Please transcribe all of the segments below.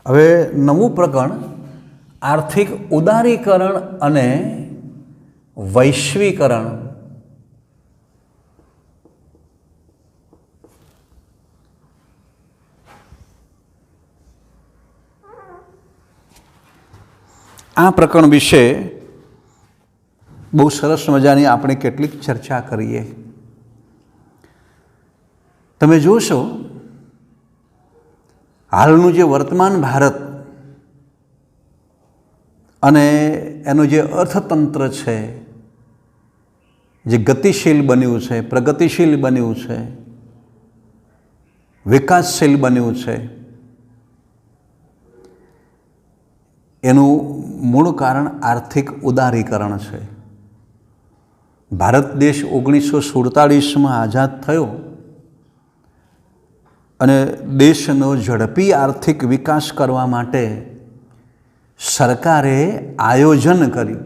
હવે નવું પ્રકરણ આર્થિક ઉદારીકરણ અને વૈશ્વિકરણ. આ પ્રકરણ વિશે બહુ સરસ મજાની આપણે કેટલીક ચર્ચા કરીએ. તમે જોશો હાલનું જે વર્તમાન ભારત અને એનું જે અર્થતંત્ર છે, જે ગતિશીલ બન્યું છે, પ્રગતિશીલ બન્યું છે, વિકાસશીલ બન્યું છે, એનું મૂળ કારણ આર્થિક ઉદારીકરણ છે. ભારત દેશ 1947માં આઝાદ થયો અને દેશનો ઝડપી આર્થિક વિકાસ કરવા માટે સરકારે આયોજન કર્યું.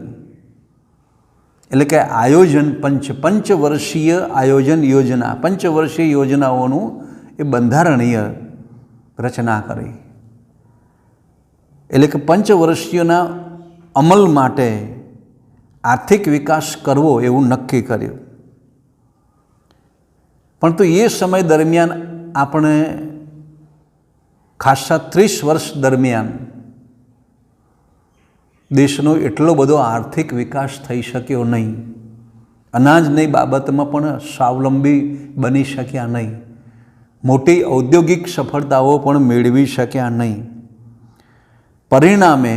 એટલે કે આયોજન પંચવર્ષીય આયોજન યોજના, પંચવર્ષીય યોજનાઓનું એ બંધારણીય રચના કરી. એટલે કે પંચવર્ષીયના અમલ માટે આર્થિક વિકાસ કરવો એવું નક્કી કર્યું. પરંતુ એ સમય દરમિયાન આપણે ખાસા 30 વર્ષ દરમિયાન દેશનો એટલો બધો આર્થિક વિકાસ થઈ શક્યો નહીં. અનાજની બાબતમાં પણ સ્વાવલંબી બની શક્યા નહીં. મોટી ઔદ્યોગિક સફળતાઓ પણ મેળવી શક્યા નહીં. પરિણામે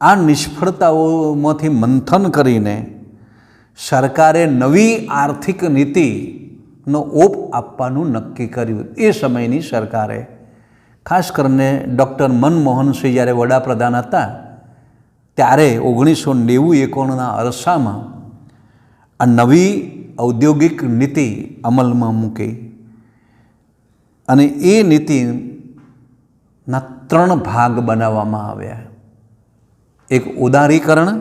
આ નિષ્ફળતાઓમાંથી મંથન કરીને સરકારે નવી આર્થિક નીતિનો ઓપ આપવાનું નક્કી કર્યું. એ સમયની સરકારે, ખાસ કરીને ડૉક્ટર મનમોહનસિંહ જ્યારે વડાપ્રધાન હતા ત્યારે 1990-91ના અરસામાં આ નવી ઔદ્યોગિક નીતિ અમલમાં મૂકી અને એ નીતિના 3 ભાગ બનાવવામાં આવ્યા. એક ઉદારીકરણ,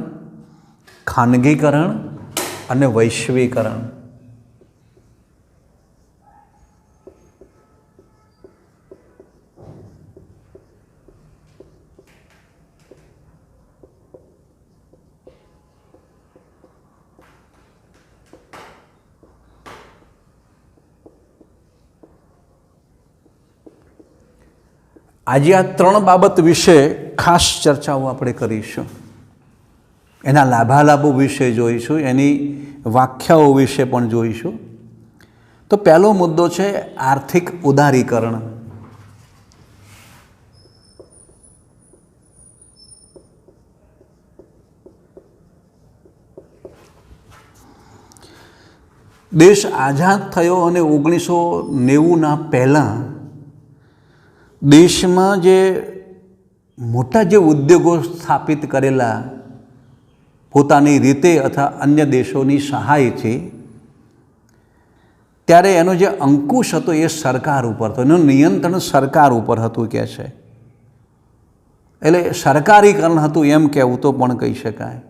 ખાનગીકરણ અને વૈશ્વિકરણ. આજે આ 3 બાબત વિશે ખાસ ચર્ચાઓ આપણે કરીશું. એના લાભાલાભો વિશે જોઈશું, એની વ્યાખ્યાઓ વિશે પણ જોઈશું. તો પહેલો મુદ્દો છે આર્થિક ઉદારીકરણ. દેશ આઝાદ થયો અને 1990ના પહેલાં દેશમાં જે મોટા જે ઉદ્યોગો સ્થાપિત કરેલા પોતાની રીતે અથવા અન્ય દેશોની સહાયથી, ત્યારે એનો જે અંકુશ હતો એ સરકાર ઉપર હતો, એનું નિયંત્રણ સરકાર ઉપર હતું કહે છે. એટલે સરકારીકરણ હતું એમ કહેવું તો પણ કહી શકાય.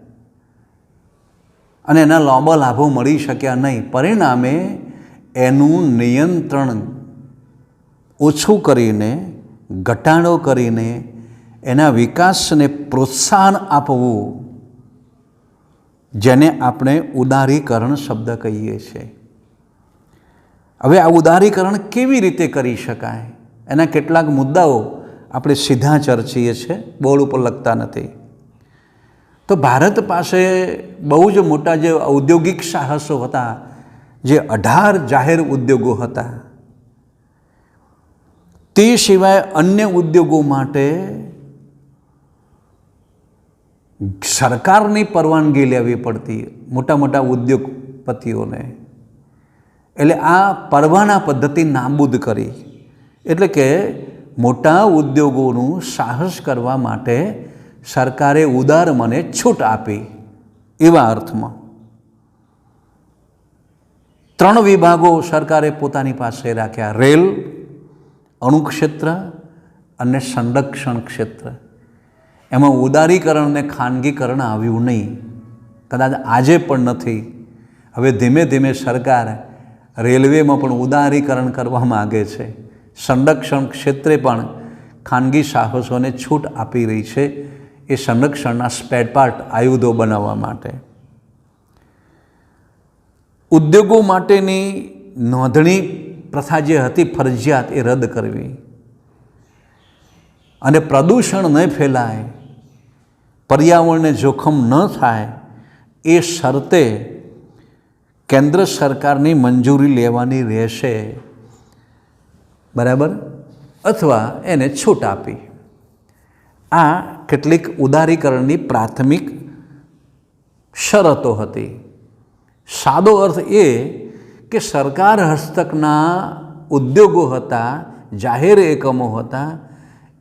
અને એના લાંબા લાભો મળી શક્યા નહીં. પરિણામે એનું નિયંત્રણ ઓછું કરીને, ઘટાડો કરીને એના વિકાસને પ્રોત્સાહન આપવું, જેને આપણે ઉદારીકરણ શબ્દ કહીએ છીએ. હવે આ ઉદારીકરણ કેવી રીતે કરી શકાય એના કેટલાક મુદ્દાઓ આપણે સીધા ચર્ચીએ છીએ, બોર્ડ ઉપર લખતા નથી. તો ભારત પાસે બહુ જ મોટા જે ઔદ્યોગિક સાહસો હતા, જે 18 જાહેર ઉદ્યોગો હતા. તે સિવાય અન્ય ઉદ્યોગો માટે સરકારની પરવાનગી લેવી પડતી મોટા મોટા ઉદ્યોગપતિઓને. એટલે આ પરવાના પદ્ધતિ નાબૂદ કરી. એટલે કે મોટા ઉદ્યોગોનું સાહસ કરવા માટે સરકારે ઉદાર મને છૂટ આપી, એવા અર્થમાં 3 વિભાગો સરકારે પોતાની પાસે રાખ્યા: રેલ, અણુક્ષેત્ર અને સંરક્ષણ ક્ષેત્ર. એમાં ઉદારીકરણ અને ખાનગીકરણ આવ્યું નહીં, કદાચ આજે પણ નથી. હવે ધીમે ધીમે સરકાર રેલવેમાં પણ ઉદારીકરણ કરવા માગે છે. સંરક્ષણ ક્ષેત્રે પણ ખાનગી સાહસોને છૂટ આપી રહી છે એ સંરક્ષણના સ્પેર પાર્ટ આયુધો બનાવવા માટે. ઉદ્યોગો માટેની નોંધણી પ્રથા જે હતી ફરજિયાત એ રદ કરવી અને પ્રદૂષણ ન ફેલાય, પર્યાવરણને જોખમ ન થાય એ શરતે કેન્દ્ર સરકારની મંજૂરી લેવાની રહેશે, બરાબર, અથવા એને છૂટ આપી. આ કેટલીક ઉદારીકરણની પ્રાથમિક શરતો હતી. સાદો અર્થ એ કે સરકાર હસ્તકના ઉદ્યોગો હતા, જાહેર એકમો હતા,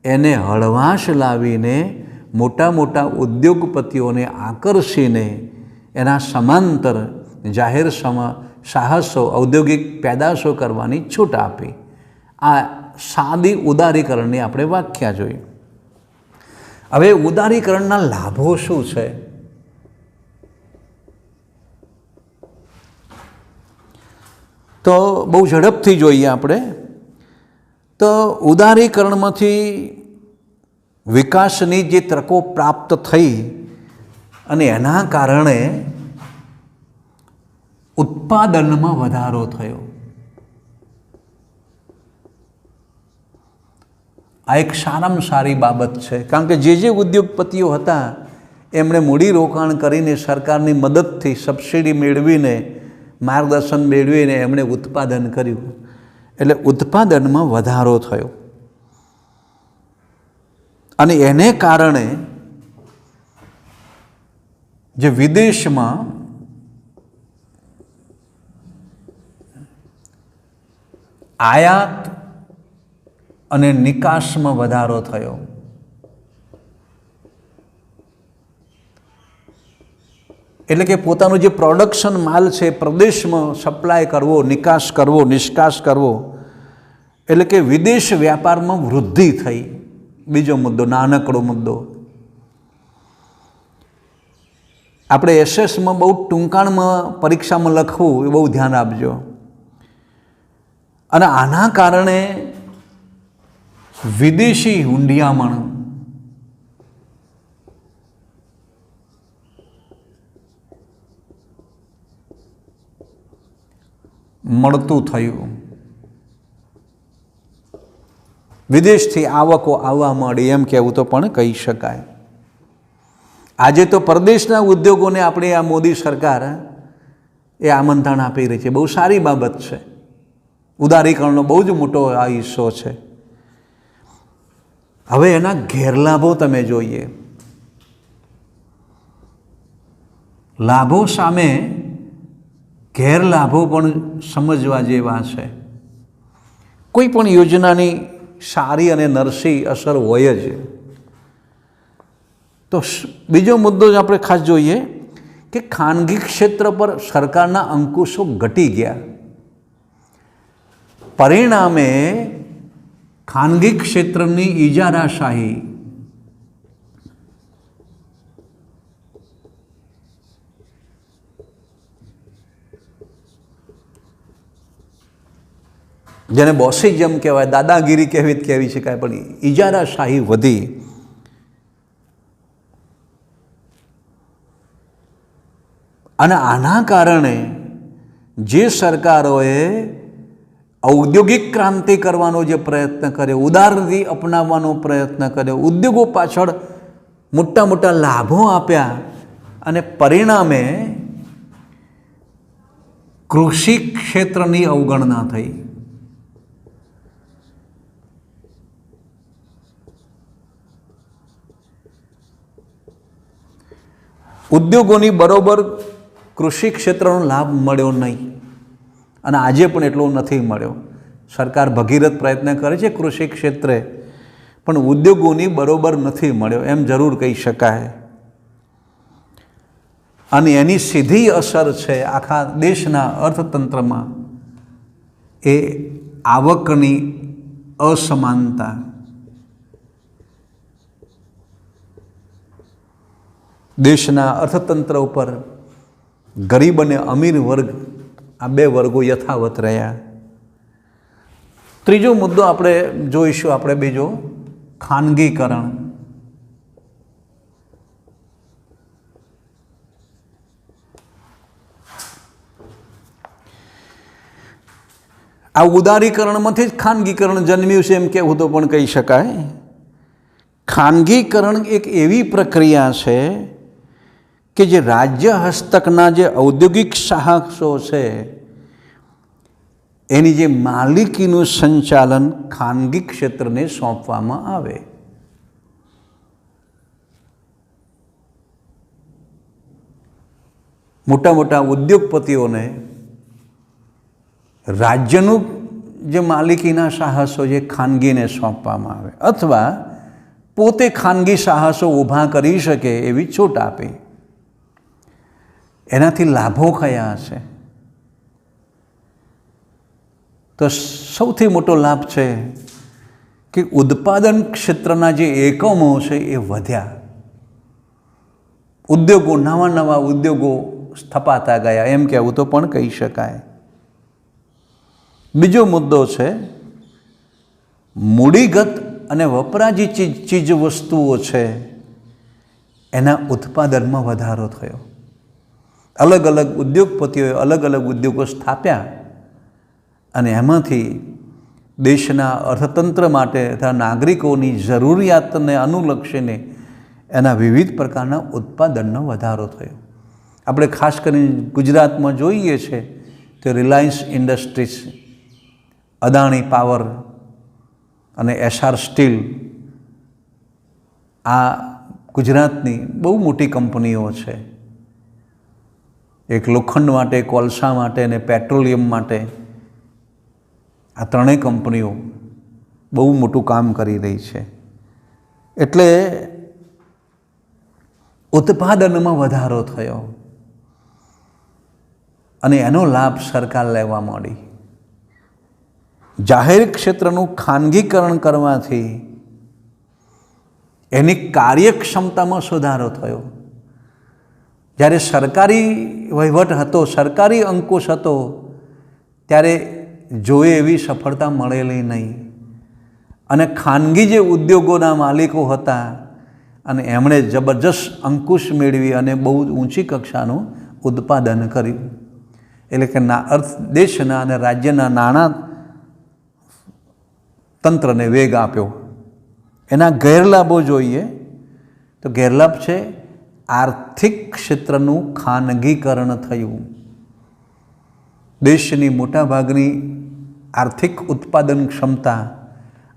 એને હળવાશ લાવીને મોટા મોટા ઉદ્યોગપતિઓને આકર્ષીને એના સમાંતર જાહેર સાહસો, ઔદ્યોગિક પેદાશો કરવાની છૂટ આપી. આ સાદી ઉદારીકરણની આપણે વ્યાખ્યા જોઈ. હવે ઉદારીકરણના લાભો શું છે? તો બહુ ઝડપથી જોઈએ આપણે. તો ઉદારીકરણમાંથી વિકાસની જે તકો પ્રાપ્ત થઈ અને એના કારણે ઉત્પાદનમાં વધારો થયો. આ એક સારામાં સારી બાબત છે, કારણ કે જે ઉદ્યોગપતિઓ હતા એમણે મૂડીરોકાણ કરીને સરકારની મદદથી સબસિડી મેળવીને, માર્ગદર્શન મેળવીને એમણે ઉત્પાદન કર્યું, એટલે ઉત્પાદનમાં વધારો થયો અને એને કારણે જે વિદેશમાં આયાત અને નિકાસમાં વધારો થયો. એટલે કે પોતાનું જે પ્રોડક્શન માલ છે પ્રદેશમાં સપ્લાય કરવો, નિકાસ કરવો, નિષ્કાસ કરવો, એટલે કે વિદેશ વ્યાપારમાં વૃદ્ધિ થઈ. બીજો મુદ્દો, નાનકડો મુદ્દો, આપણે એસએસમાં બહુ ટૂંકાણમાં પરીક્ષામાં લખવું એ બહુ ધ્યાન આપજો. અને આના કારણે વિદેશી હુંડિયામણ મળતું થયું. વિદેશથી આવકો આવવા માંડી એમ કહેવું તો પણ કહી શકાય. આજે તો પરદેશના ઉદ્યોગોને આપણી આ મોદી સરકાર એ આમંત્રણ આપી રહી છે. બહુ સારી બાબત છે. ઉદારીકરણનો બહુ જ મોટો આ હિસ્સો છે. હવે એના ગેરલાભો તમે જોઈએ. લાભો સામે ગેરલાભો પણ સમજવા જેવા છે. કોઈ પણ યોજનાની સારી અને નરસી અસર હોય જ. તો બીજો મુદ્દો જ આપણે ખાસ જોઈએ કે ખાનગી ક્ષેત્ર પર સરકારના અંકુશો ઘટી ગયા. પરિણામે ખાનગી ક્ષેત્રની ઇજારાશાહી, જેને બોસિઝમ કહેવાય, દાદાગીરી કહેવી શકાય, પણ ઇજારાશાહી વધી. અને આના કારણે જે સરકારોએ ઔદ્યોગિક ક્રાંતિ કરવાનો જે પ્રયત્ન કર્યો, ઉદારનીતિ અપનાવવાનો પ્રયત્ન કર્યો, ઉદ્યોગો પાછળ મોટા મોટા લાભો આપ્યા, અને પરિણામે કૃષિ ક્ષેત્રની અવગણના થઈ. ઉદ્યોગોની બરોબર કૃષિ ક્ષેત્રનો લાભ મળ્યો નહીં, અને આજે પણ એટલો નથી મળ્યો. સરકાર ભગીરથ પ્રયત્ન કરે છે કૃષિ ક્ષેત્રે, પણ ઉદ્યોગોની બરોબર નથી મળ્યો એમ જરૂર કહી શકાય. અને એની સીધી અસર છે આખા દેશના અર્થતંત્રમાં એ આવકની અસમાનતા. દેશના અર્થતંત્ર ઉપર ગરીબ અને અમીર વર્ગ, આ બે વર્ગો યથાવત રહ્યા. ત્રીજો મુદ્દો આપણે જોઈશું, આપણે બીજો ખાનગીકરણ. આ ઉદારીકરણમાંથી જ ખાનગીકરણ જન્મ્યું છે એમ કહેવું તો પણ કહી શકાય. ખાનગીકરણ એક એવી પ્રક્રિયા છે કે જે રાજ્ય હસ્તકના જે ઔદ્યોગિક સાહસો છે એની જે માલિકીનું સંચાલન ખાનગી ક્ષેત્રને સોંપવામાં આવે. મોટા મોટા ઉદ્યોગપતિઓને રાજ્યનું જે માલિકીના સાહસો જે ખાનગીને સોંપવામાં આવે અથવા પોતે ખાનગી સાહસો ઊભા કરી શકે એવી છૂટ આપી. એનાથી લાભો કયા છે? તો સૌથી મોટો લાભ છે કે ઉત્પાદન ક્ષેત્રના જે એકમો છે એ વધ્યા. ઉદ્યોગો, નવા નવા ઉદ્યોગો સ્થપાતા ગયા એમ કહેવું તો પણ કહી શકાય. બીજો મુદ્દો છે મૂડીગત અને વપરાજી ચીજ વસ્તુઓ છે એના ઉત્પાદનમાં વધારો થયો. અલગ અલગ ઉદ્યોગપતિઓએ અલગ અલગ ઉદ્યોગો સ્થાપ્યા અને એમાંથી દેશના અર્થતંત્ર માટે તથા નાગરિકોની જરૂરિયાતને અનુલક્ષીને એના વિવિધ પ્રકારના ઉત્પાદનનો વધારો થયો. આપણે ખાસ કરીને ગુજરાતમાં જોઈએ છે તો રિલાયન્સ ઇન્ડસ્ટ્રીઝ, અદાણી પાવર અને એસઆર સ્ટીલ આ ગુજરાતની બહુ મોટી કંપનીઓ છે. એક લોખંડ માટે, કોલસા માટે અને પેટ્રોલિયમ માટે આ ત્રણેય કંપનીઓ બહુ મોટું કામ કરી રહી છે. એટલે ઉત્પાદનમાં વધારો થયો અને એનો લાભ સરકાર લેવા માંડી. જાહેર ક્ષેત્રનું ખાનગીકરણ કરવાથી એની કાર્યક્ષમતામાં સુધારો થયો. જ્યારે સરકારી વહીવટ હતો, સરકારી અંકુશ હતો, ત્યારે જોઈએ એવી સફળતા મળેલી નહીં. અને ખાનગી જે ઉદ્યોગોના માલિકો હતા અને એમણે જબરજસ્ત અંકુશ મેળવી અને બહુ ઊંચી કક્ષાનું ઉત્પાદન કર્યું. એટલે કે દેશના અને રાજ્યના નાણાં તંત્રને વેગ આપ્યો. એના ગેરલાભો જોઈએ તો ગેરલાભ છે આર્થિક ક્ષેત્રનું ખાનગીકરણ થયું. દેશની મોટાભાગની આર્થિક ઉત્પાદન ક્ષમતા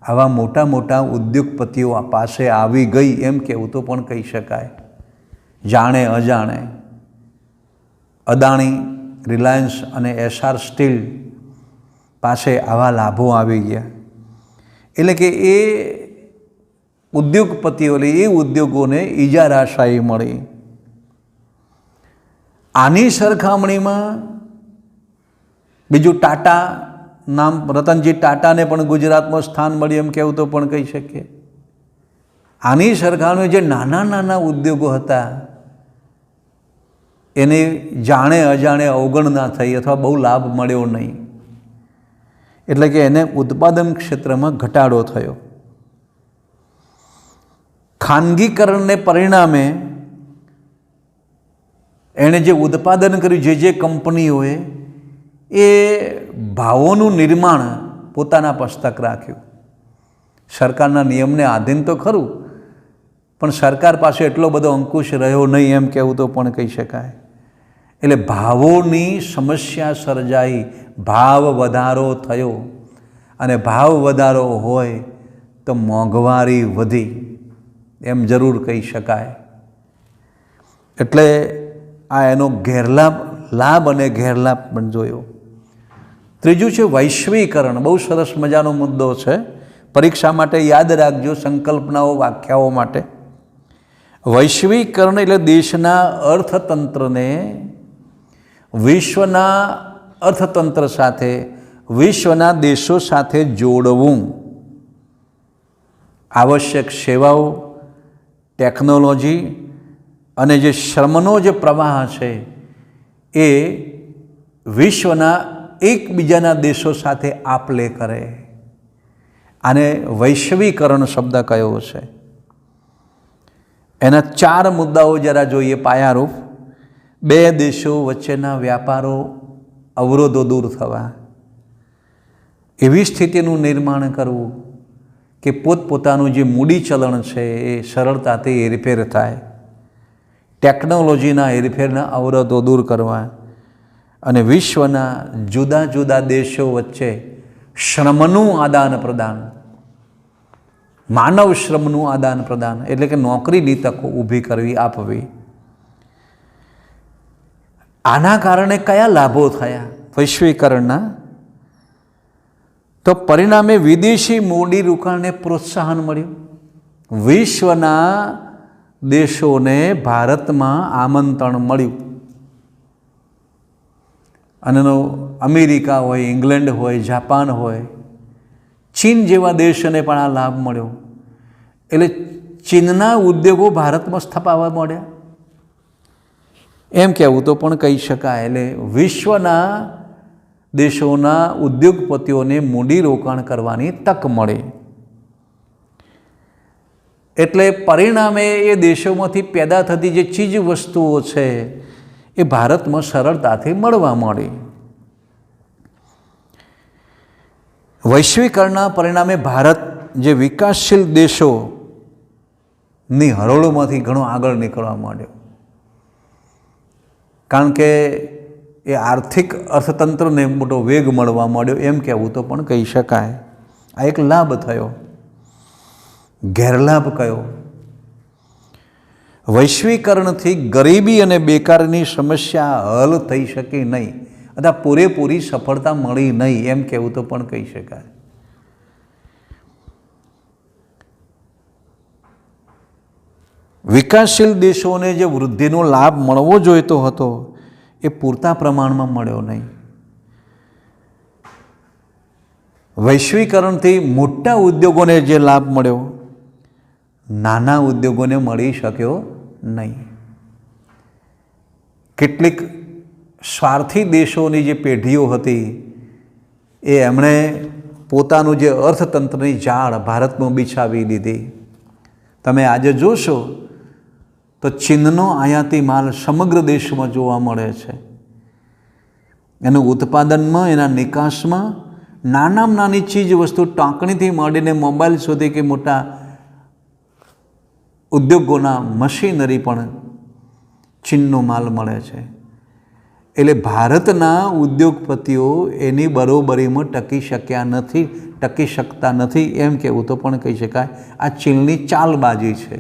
આવા મોટા મોટા ઉદ્યોગપતિઓ પાસે આવી ગઈ એમ કહેવું તો પણ કહી શકાય. જાણે અજાણે અદાણી, રિલાયન્સ અને એસઆર સ્ટીલ પાસે આવા લાભો આવી ગયા. એટલે કે એ ઉદ્યોગપતિઓને, એ ઉદ્યોગોને ઇજારાશાહી મળી. આની સરખામણીમાં બીજું ટાટા નામ, રતનજી ટાટાને પણ ગુજરાતમાં સ્થાન મળ્યું એમ કહેવું તો પણ કહી શકીએ. આની સરખામણીમાં જે નાના નાના ઉદ્યોગો હતા એને જાણે અજાણે અવગણના થઈ અથવા બહુ લાભ મળ્યો નહીં. એટલે કે એને ઉત્પાદન ક્ષેત્રમાં ઘટાડો થયો. ખાનગીકરણને પરિણામે એણે જે ઉત્પાદન કર્યું, જે કંપનીઓએ એ ભાવોનું નિર્માણ પોતાના પસ્તક રાખ્યું. સરકારના નિયમને આધીન તો ખરું, પણ સરકાર પાસે એટલો બધો અંકુશ રહ્યો નહીં એમ કહેવું તો પણ કહી શકાય. એટલે ભાવોની સમસ્યા સર્જાઈ, ભાવ વધારો થયો અને ભાવ વધારો હોય તો મોંઘવારી વધી એમ જરૂર કહી શકાય. એટલે આ એનો ગેરલાભ, લાભ અને ગેરલાભ પણ જોયો. ત્રીજું છે વૈશ્વિકરણ. બહુ સરસ મજાનો મુદ્દો છે, પરીક્ષા માટે યાદ રાખજો, સંકલ્પનાઓ, વ્યાખ્યાઓ માટે. વૈશ્વિકરણ એટલે દેશના અર્થતંત્રને વિશ્વના અર્થતંત્ર સાથે, વિશ્વના દેશો સાથે જોડવું. આવશ્યક સેવાઓ, ટેકનોલોજી અને જે શ્રમનો જે પ્રવાહ છે એ વિશ્વના એકબીજાના દેશો સાથે આપ લે કરે આને વૈશ્વિકરણ શબ્દ કયો છે. એના 4 મુદ્દાઓ જરા જોઈએ પાયારૂપ. 2 દેશો વચ્ચેના વ્યાપારો અવરોધો દૂર થવા, એવી સ્થિતિનું નિર્માણ કરવું કે પોતપોતાનું જે મૂડી ચલણ છે એ સરળતાથી હેરફેર થાય, ટેકનોલોજીના હેરફેરના અવરોધો દૂર કરવા, અને વિશ્વના જુદા જુદા દેશો વચ્ચે શ્રમનું આદાન પ્રદાન, માનવ શ્રમનું આદાન પ્રદાન એટલે કે નોકરીની તકો ઊભી કરવી, આપવી. આના કારણે કયા લાભો થયા વૈશ્વિકરણના? તો પરિણામે વિદેશી મૂડી રોકાણને પ્રોત્સાહન મળ્યું. વિશ્વના દેશોને ભારતમાં આમંત્રણ મળ્યું. અને અમેરિકા હોય, ઇંગ્લેન્ડ હોય, જાપાન હોય, ચીન જેવા દેશોને પણ આ લાભ મળ્યો. એટલે ચીનના ઉદ્યોગો ભારતમાં સ્થપાવવા મળ્યા એમ કહેવું તો પણ કહી શકાય. એટલે વિશ્વના દેશોના ઉદ્યોગપતિઓને મૂડી રોકાણ કરવાની તક મળે. એટલે પરિણામે એ દેશોમાંથી પેદા થતી જે ચીજ વસ્તુઓ છે એ ભારતમાં સરળતાથી મળવા મળે. વૈશ્વિકરણના પરિણામે ભારત જે વિકાસશીલ દેશોની હરોળોમાંથી ઘણો આગળ નીકળવા માંડ્યો. કારણ કે એ આર્થિક અર્થતંત્રને મોટો વેગ મળવા માંડ્યો એમ કહેવું તો પણ કહી શકાય. આ એક લાભ થયો. ગેરલાભ કયો? વૈશ્વિકરણથી ગરીબી અને બેકારની સમસ્યા હલ થઈ શકી નહીં, અથવા પૂરેપૂરી સફળતા મળી નહીં એમ કહેવું તો પણ કહી શકાય. વિકાસશીલ દેશોને જે વૃદ્ધિનો લાભ મળવો જોઈતો હતો એ પૂરતા પ્રમાણમાં મળ્યો નહીં. વૈશ્વિકરણથી મોટા ઉદ્યોગોને જે લાભ મળ્યો, નાના ઉદ્યોગોને મળી શક્યો નહીં. કેટલીક સ્વાર્થી દેશોની જે પેઢીઓ હતી એ એમણે પોતાનું જે અર્થતંત્રની જાળ ભારતમાં બિછાવી દીધી. તમે આજે જોશો તો ચીનનો આયાતી માલ સમગ્ર દેશમાં જોવા મળે છે. એનું ઉત્પાદનમાં, એના નિકાસમાં નાનામાં નાની ચીજ વસ્તુ, ટાંકણીથી માંડીને મોબાઈલ સુધી કે મોટા ઉદ્યોગોના મશીનરી પણ ચીનનો માલ મળે છે. એટલે ભારતના ઉદ્યોગપતિઓ એની બરોબરીમાં ટકી શકતા નથી એમ કહેવું તો પણ કહી શકાય. આ ચીનની ચાલબાજી છે.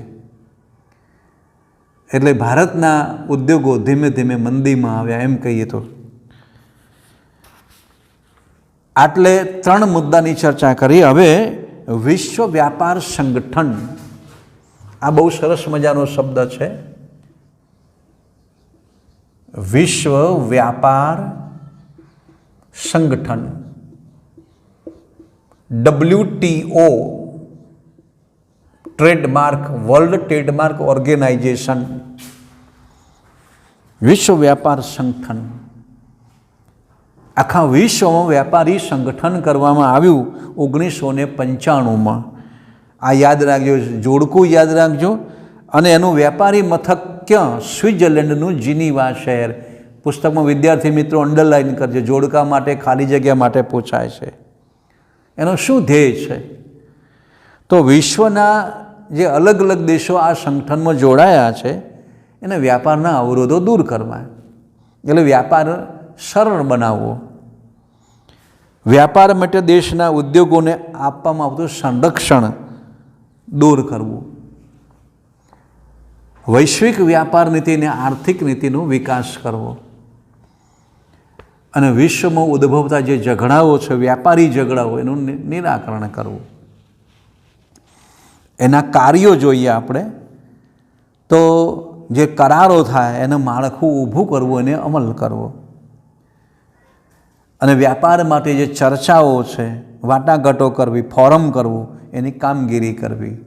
એટલે ભારતના ઉદ્યોગો ધીમે ધીમે મંદીમાં આવ્યા એમ કહીએ તો. આટલે 3 મુદ્દાની ચર્ચા કરી. હવે વિશ્વ વ્યાપાર સંગઠન, આ બહુ સરસ મજાનો શબ્દ છે. વિશ્વ વ્યાપાર સંગઠન, WTO, trademark, world trademark organization, વિશ્વ વ્યાપાર સંગઠન. આખા વિશ્વમાં વ્યાપારી સંગઠન કરવામાં આવ્યું 1995માં. આ યાદ રાખજો, જોડકું યાદ રાખજો. અને એનું વ્યાપારી મથક ક્યાં? સ્વિટ્ઝરલેન્ડનું જીનીવા શહેર. પુસ્તકમાં વિદ્યાર્થી મિત્રો અંડરલાઇન કરજો, જોડકા માટે ખાલી જગ્યા માટે પૂછાય છે. એનો શું ધ્યેય છે? તો વિશ્વના જે અલગ અલગ દેશો આ સંગઠનમાં જોડાયા છે એને વ્યાપારના અવરોધો દૂર કરવા, એટલે વ્યાપાર સરળ બનાવવો, વ્યાપાર માટે દેશના ઉદ્યોગોને આપવામાં આવતું સંરક્ષણ દૂર કરવું, વૈશ્વિક વ્યાપાર નીતિ અને આર્થિક નીતિનો વિકાસ કરવો, અને વિશ્વમાં ઉદ્ભવતા જે ઝઘડાઓ છે, વ્યાપારી ઝઘડાઓ, એનું નિરાકરણ કરવું. એના કાર્યો જોઈએ આપણે તો જે કરારો થાય એનું માળખું ઊભું કરવું, એને અમલ કરવો. અને વ્યાપાર માટે જે ચર્ચાઓ છે, વાટાઘાટો કરવી, ફોરમ કરવું, એની કામગીરી કરવી.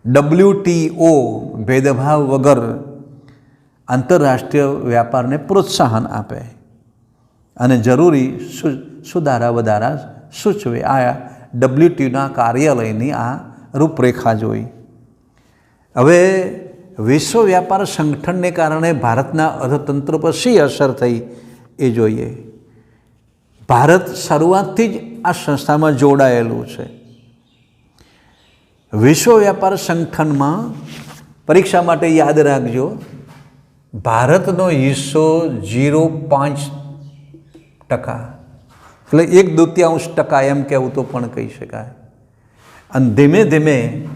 WTO ભેદભાવ વગર આંતરરાષ્ટ્રીય વ્યાપારને પ્રોત્સાહન આપે અને જરૂરી સુધારા વધારા સૂચવે. આ WTOના કાર્યાલયની આ રૂપરેખા જોઈ. હવે વિશ્વ વ્યાપાર સંગઠનને કારણે ભારતના અર્થતંત્ર પર શી અસર થઈ એ જોઈએ. ભારત શરૂઆતથી જ આ સંસ્થામાં જોડાયેલું છે. વિશ્વ વ્યાપાર સંગઠનમાં પરીક્ષા માટે યાદ રાખજો, ભારતનો હિસ્સો 0.5%, એટલે 1/2% એમ કહેવું તો પણ કહી શકાય. અને ધીમે ધીમે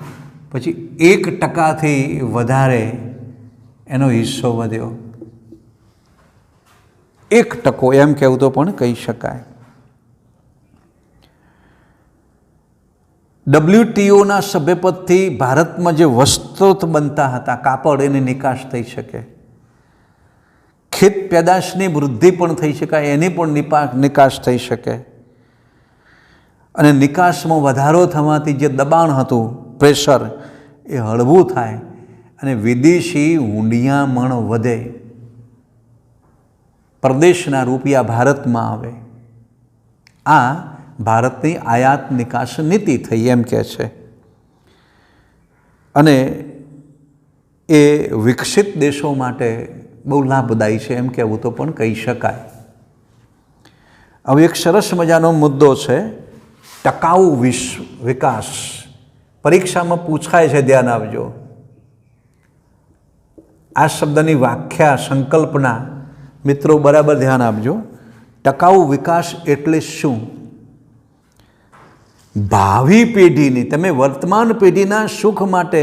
પછી 1%થી વધારે એનો હિસ્સો વધ્યો. 1% એમ કહેવું તો પણ કહી શકાય. WTOના સભ્યપદથી ભારતમાં જે વસ્ત્રો બનતા હતા, કાપડ, એની નિકાસ થઈ શકે. ખેત પેદાશની વૃદ્ધિ પણ થઈ શકાય, એની પણ નિકાસ થઈ શકે. અને નિકાસમાં વધારો થવાથી જે દબાણ હતું, પ્રેશર, એ હળવું થાય અને વિદેશી હુંડિયામણ વધે. પરદેશના રૂપિયા ભારતમાં આવે. આ ભારતની આયાત નિકાસ નીતિ થઈ એમ કહે છે. અને એ વિકસિત દેશો માટે બહુ લાભદાયી છે એમ કહેવું તો પણ કહી શકાય. હવે એક સરસ મજાનો મુદ્દો છે ટકાઉ વિકાસ. પરીક્ષામાં પૂછાય છે, ધ્યાન આપજો. આ શબ્દની વ્યાખ્યા, સંકલ્પના મિત્રો બરાબર ધ્યાન આપજો. ટકાઉ વિકાસ એટલે શું? ભાવિ પેઢીની, તમે વર્તમાન પેઢીના સુખ માટે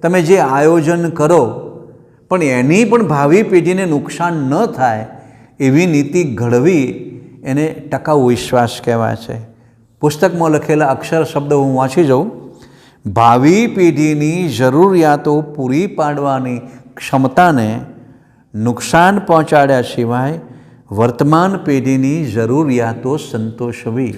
તમે જે આયોજન કરો, પણ એની પણ ભાવિ પેઢીને નુકસાન ન થાય એવી નીતિ ઘડવી, એને ટકાઉ વિકાસ કહેવાય છે. પુસ્તકમાં લખેલા અક્ષર શબ્દો હું વાંચી જાઉં. ભાવિ પેઢીની જરૂરિયાતો પૂરી પાડવાની ક્ષમતાને નુકસાન પહોંચાડ્યા સિવાય વર્તમાન પેઢીની જરૂરિયાતો સંતોષવી.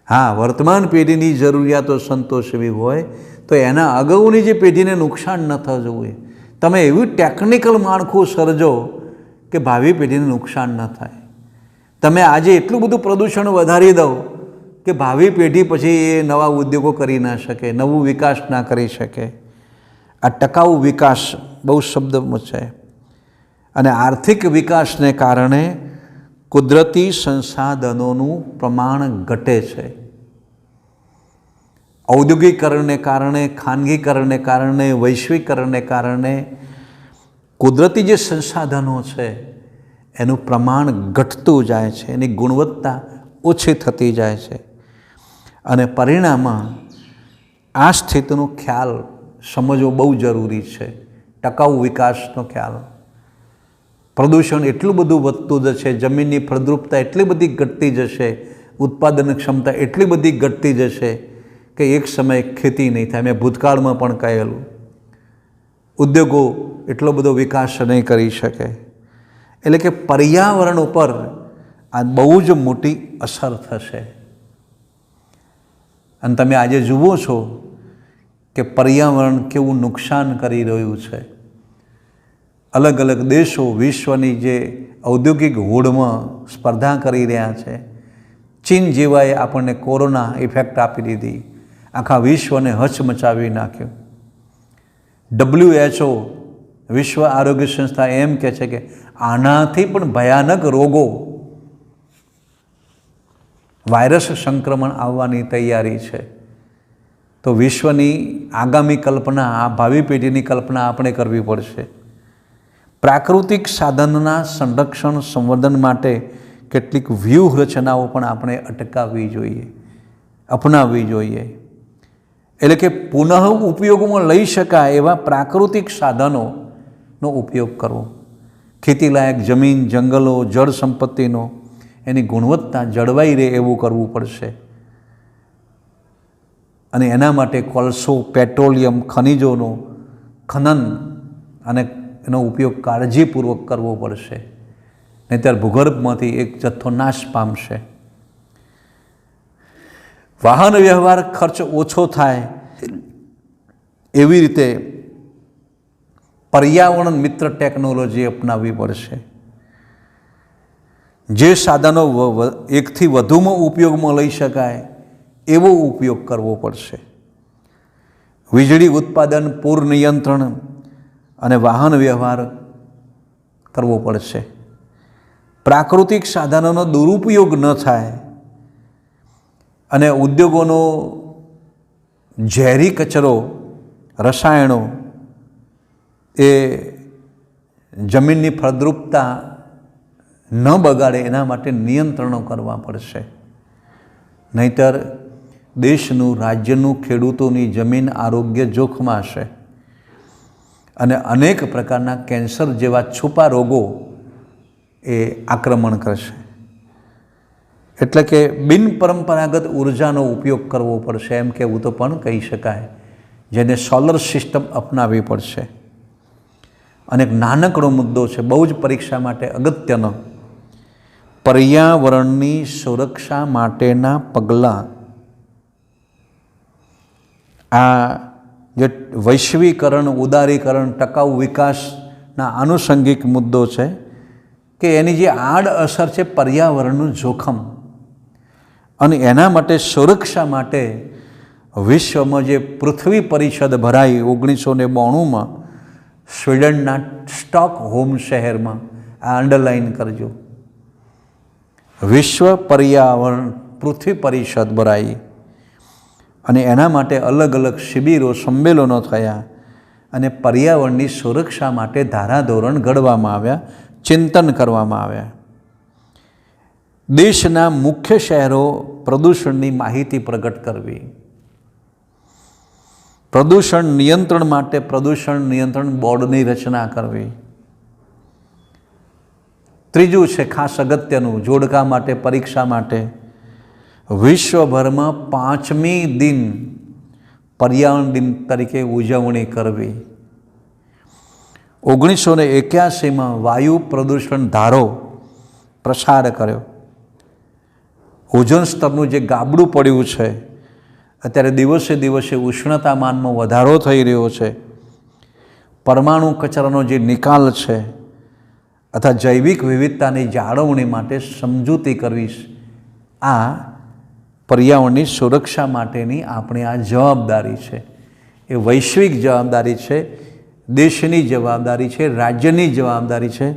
હા, વર્તમાન પેઢીની જરૂરિયાતો સંતોષવી હોય તો એના અગાઉની જે પેઢીને નુકસાન ન થવું જોઈએ. તમે એવું ટેકનિકલ માળખું સર્જો કે ભાવિ પેઢીને નુકસાન ન થાય. તમે આજે એટલું બધું પ્રદૂષણ વધારી દો કે ભાવિ પેઢી પછી એ નવા ઉદ્યોગો કરી ના શકે, નવું વિકાસ ના કરી શકે. આ ટકાઉ વિકાસ બહુ શબ્દ છે. અને આર્થિક વિકાસને કારણે કુદરતી સંસાધનોનું પ્રમાણ ઘટે છે. ઔદ્યોગિકરણને કારણે, ખાનગીકરણને કારણે, વૈશ્વિકરણને કારણે કુદરતી જે સંસાધનો છે એનું પ્રમાણ ઘટતું જાય છે, એની ગુણવત્તા ઓછી થતી જાય છે. અને પરિણામમાં આ સ્થિતિનો ખ્યાલ સમજવો બહુ જરૂરી છે. ટકાઉ વિકાસનો ખ્યાલ. પ્રદૂષણ એટલું બધું વધતું જશે, જમીનની ફળદ્રુપતા એટલી બધી ઘટતી જશે, ઉત્પાદન ક્ષમતા એટલી બધી ઘટતી જશે કે એક સમયે ખેતી નહીં થાય. મેં ભૂતકાળમાં પણ કહેલું, ઉદ્યોગો એટલો બધો વિકાસ નહીં કરી શકે. એટલે કે પર્યાવરણ ઉપર આ બહુ જ મોટી અસર થશે. અને તમે આજે જુઓ છો કે પર્યાવરણ કેવું નુકસાન કરી રહ્યું છે. અલગ અલગ દેશો વિશ્વની જે ઔદ્યોગિક હોડમાં સ્પર્ધા કરી રહ્યા છે. ચીન જેવાએ આપણને કોરોના ઇફેક્ટ આપી દીધી, આખા વિશ્વને હચમચાવી નાખ્યું. WHO, વિશ્વ આરોગ્ય સંસ્થા એમ કહે છે કે આનાથી પણ ભયાનક રોગો, વાયરસ સંક્રમણ આવવાની તૈયારી છે. તો વિશ્વની આગામી કલ્પના, આ ભાવિ પેઢીની કલ્પના આપણે કરવી પડશે. પ્રાકૃતિક સાધનના સંરક્ષણ સંવર્ધન માટે કેટલીક વ્યૂહરચનાઓ પણ આપણે અપનાવવી જોઈએ. એટલે કે પુનઃ ઉપયોગમાં લઈ શકાય એવા પ્રાકૃતિક સાધનોનો ઉપયોગ કરવો. ખેતીલાયક જમીન, જંગલો, જળ સંપત્તિનો, એની ગુણવત્તા જળવાઈ રહે એવું કરવું પડશે. અને એના માટે કોલસો, પેટ્રોલિયમ, ખનિજોનો ખનન અને એનો ઉપયોગ કાળજીપૂર્વક કરવો પડશે. નહીંતર ભૂગર્ભમાંથી એક જથ્થો નાશ પામશે. વાહન વ્યવહાર ખર્ચ ઓછો થાય એવી રીતે પર્યાવરણ મિત્ર ટેકનોલોજી અપનાવવી પડશે. જે સાધનો એકથી વધુમાં ઉપયોગમાં લઈ શકાય એવો ઉપયોગ કરવો પડશે. વીજળી ઉત્પાદન, પૂર નિયંત્રણ અને વાહન વ્યવહાર કરવો પડશે. પ્રાકૃતિક સાધનોનો દુરુપયોગ ન થાય અને ઉદ્યોગોનો ઝેરી કચરો, રસાયણો એ જમીનની ફળદ્રુપતા ન બગાડે એના માટે નિયંત્રણો કરવા પડશે. નહીંતર દેશનું, રાજ્યનું, ખેડૂતોની જમીન આરોગ્ય જોખમાશે અને અનેક પ્રકારના કેન્સર જેવા છુપા રોગો એ આક્રમણ કરશે. એટલે કે બિનપરંપરાગત ઉર્જાનો ઉપયોગ કરવો પડશે, એમ કહેવું તો પણ કહી શકાય, જેને સોલર સિસ્ટમ અપનાવવી પડશે. અને એક નાનકડો મુદ્દો છે, બહુ જ પરીક્ષા માટે અગત્યનો, પર્યાવરણની સુરક્ષા માટેના પગલાં. આ જે વૈશ્વિકરણ, ઉદારીકરણ, ટકાઉ વિકાસના આનુષંગિક મુદ્દો છે કે એની જે આડઅસર છે પર્યાવરણનું જોખમ, અને એના માટે સુરક્ષા માટે વિશ્વમાં જે પૃથ્વી પરિષદ ભરાઈ 1992માં સ્વીડનના સ્ટોકહોમ શહેરમાં, આ અંડરલાઇન કરજો, વિશ્વ પર્યાવરણ પૃથ્વી પરિષદ ભરાઈ અને એના માટે અલગ અલગ શિબિરો, સંમેલનો થયા અને પર્યાવરણની સુરક્ષા માટે ધારાધોરણ ઘડવામાં આવ્યા, ચિંતન કરવામાં આવ્યા. દેશના મુખ્ય શહેરો પ્રદૂષણની માહિતી પ્રગટ કરવી, પ્રદૂષણ નિયંત્રણ માટે પ્રદૂષણ નિયંત્રણ બોર્ડની રચના કરવી. ત્રીજું છે ખાસ અગત્યનું, જોડકા માટે, પરીક્ષા માટે વિશ્વભરમાં 5મી દિન પર્યાવરણ દિન તરીકે ઉજવણી કરવી. 1981માં વાયુ પ્રદૂષણ ધારો પ્રસાર કર્યો. ઓઝોન સ્તરનું જે ગાબડું પડ્યું છે, અત્યારે દિવસે દિવસે ઉષ્ણતામાનમાં વધારો થઈ રહ્યો છે, પરમાણુ કચરાનો જે નિકાલ છે અથવા જૈવિક વિવિધતાની જાળવણી માટે સમજૂતી કરવી, આ પર્યાવરણની સુરક્ષા માટેની આપણી આ જવાબદારી છે. એ વૈશ્વિક જવાબદારી છે, દેશની જવાબદારી છે, રાજ્યની જવાબદારી છે,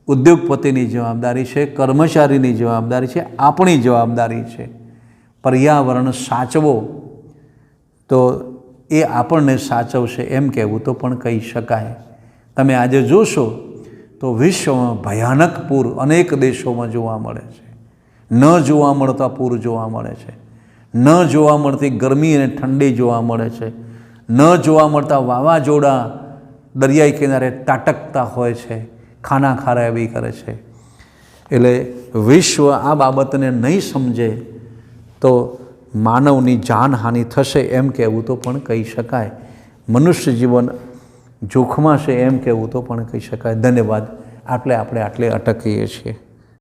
ઉદ્યોગપતિની જવાબદારી છે, કર્મચારીની જવાબદારી છે, આપણી જવાબદારી છે. પર્યાવરણ સાચવો તો એ આપણને સાચવશે, એમ કહેવું તો પણ કહી શકાય. તમે આજે જોશો તો વિશ્વમાં ભયાનક પૂર અનેક દેશોમાં જોવા મળે છે. ન જોવા મળતા પૂર જોવા મળે છે, ન જોવા મળતી ગરમી અને ઠંડી જોવા મળે છે, ન જોવા મળતા વાવાઝોડા દરિયાઈ કિનારે તાટકતા હોય છે, ખાના ખારા એવી કરે છે. એટલે વિશ્વ આ બાબતને નહીં સમજે તો માનવની જાનહાનિ થશે, એમ કહેવું તો પણ કહી શકાય. મનુષ્ય જીવન જોખમાશે, એમ કહેવું તો પણ કહી શકાય. ધન્યવાદ. આપણે અટકીએ છીએ.